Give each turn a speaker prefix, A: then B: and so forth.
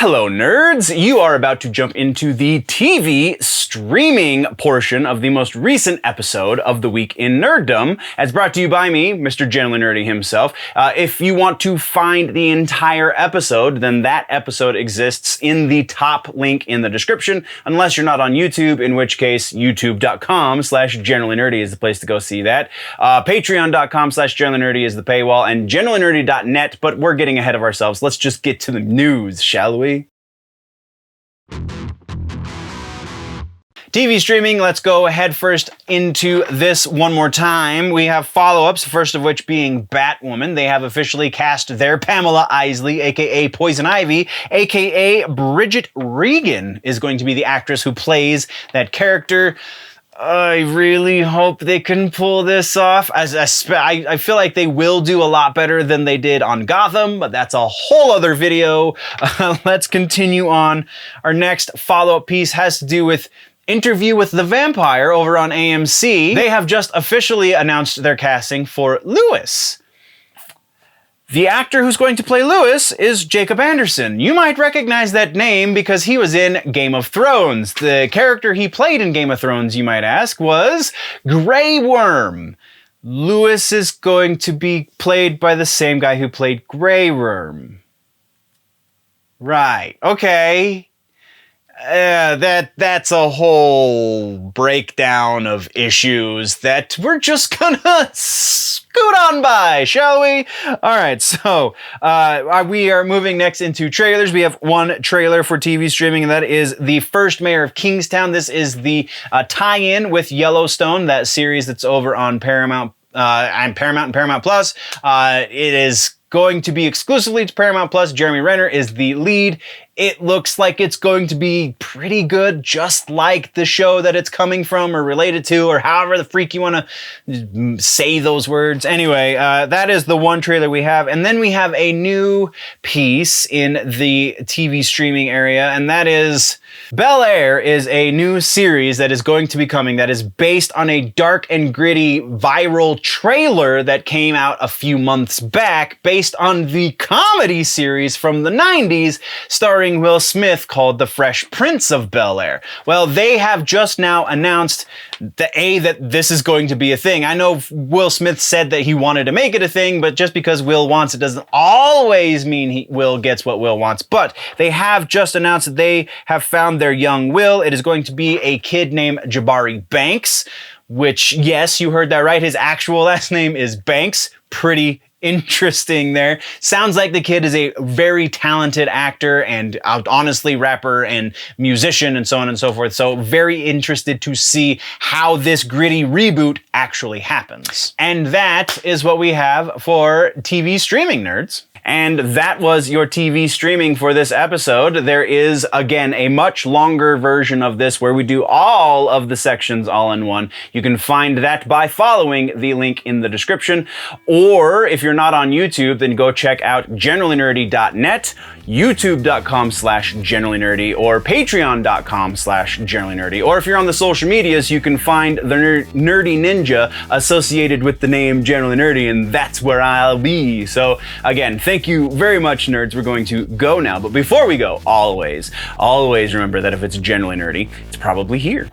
A: Hello, nerds! You are about to jump into the TV streaming portion of the most recent episode of The Week in Nerdom, as brought to you by me, Mr. Generally Nerdy himself. If you want to find the entire episode, then that episode exists in the top link in the description, unless you're not on YouTube, in which case youtube.com/generallynerdy is the place to go see that. Patreon.com/generallynerdy is the paywall, and generallynerdy.net, but we're getting ahead of ourselves. Let's just get to the news, shall we? TV streaming, let's go head first into this one more time. We have follow-ups, first of which being Batwoman. They have officially cast their Pamela Isley, aka Poison Ivy, aka Bridget Regan is going to be the actress who plays that character. I really hope they can pull this off. I feel like they will do a lot better than they did on Gotham, but that's a whole other video. Let's continue on. Our next follow-up piece has to do with Interview with the Vampire over on AMC. They have just officially announced their casting for Lewis. The actor who's going to play Lewis is Jacob Anderson. You might recognize that name because he was in Game of Thrones. The character he played in Game of Thrones, you might ask, was Grey Worm. Lewis is going to be played by the same guy who played Grey Worm. Right, okay. That's a whole breakdown of issues that we're just gonna scoot on by, shall we? All right, so we are moving next into trailers. We have one trailer for TV streaming, and that is The First Mayor of Kingstown. This is the tie-in with Yellowstone, that series that's over on Paramount and Paramount Plus. It is going to be exclusively to Paramount Plus. Jeremy Renner is the lead. It looks like it's going to be pretty good, just like the show that it's coming from or related to, or however the freak you want to say those words. Anyway, that is the one trailer we have. And then we have a new piece in the TV streaming area, and that is Bel-Air is a new series that is going to be coming that is based on a dark and gritty viral trailer that came out a few months back based on the comedy series from the 90s starring Will Smith called The Fresh Prince of Bel-Air. Well, they have just now announced that this is going to be a thing. I know Will Smith said that he wanted to make it a thing, but just because Will wants it doesn't always mean Will gets what Will wants. But they have just announced that they have found their young Will. It is going to be a kid named Jabari Banks, which, yes, you heard that right. His actual last name is Banks. Pretty interesting there. Sounds like the kid is a very talented actor and honestly rapper and musician and so on and so forth. So very interested to see how this gritty reboot actually happens. And that is what we have for TV streaming, nerds. And that was your TV streaming for this episode. There is, again, a much longer version of this where we do all of the sections all in one. You can find that by following the link in the description. Or if you're not on YouTube, then go check out generallynerdy.net, youtube.com/generallynerdy, or patreon.com/generallynerdy. Or if you're on the social medias, you can find the Nerdy Ninja associated with the name Generally Nerdy, and that's where I'll be. So again, thank you very much, nerds. We're going to go now. But before we go, always remember that if it's generally nerdy, it's probably here.